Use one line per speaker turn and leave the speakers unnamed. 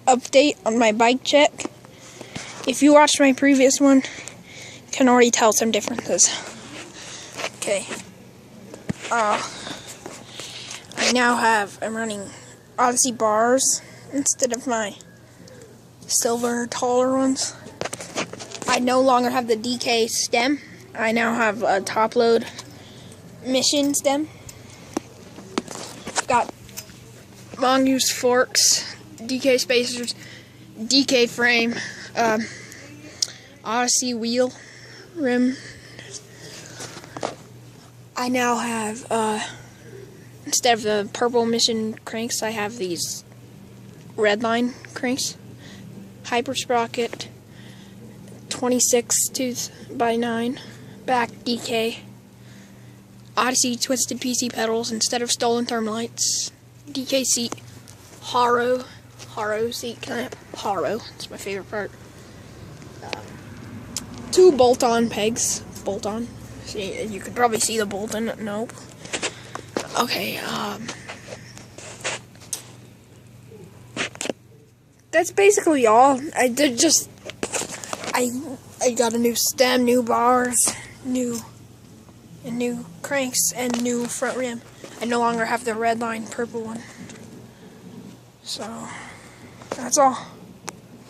update on my bike check. If you watched my previous one, you can already tell some differences. Okay. I'm running Odyssey bars instead of my silver taller ones. I no longer have the DK stem. I now have a top load mission stem. Got mongoose forks, DK spacers, DK frame, Odyssey wheel rim. I now have, instead of the purple mission cranks, I have these red line cranks. Hyper sprocket, 26 tooth by 9, back DK. Odyssey twisted PC pedals instead of stolen thermalites. DK seat, Haro seat clamp, Haro, it's my favorite part. 2 bolt-on pegs, bolt-on. See, you could probably see the bolt-on, nope. Okay, that's basically all. I got a new stem, new bars, new cranks, and new front rim. I no longer have the red line purple one. So, that's all.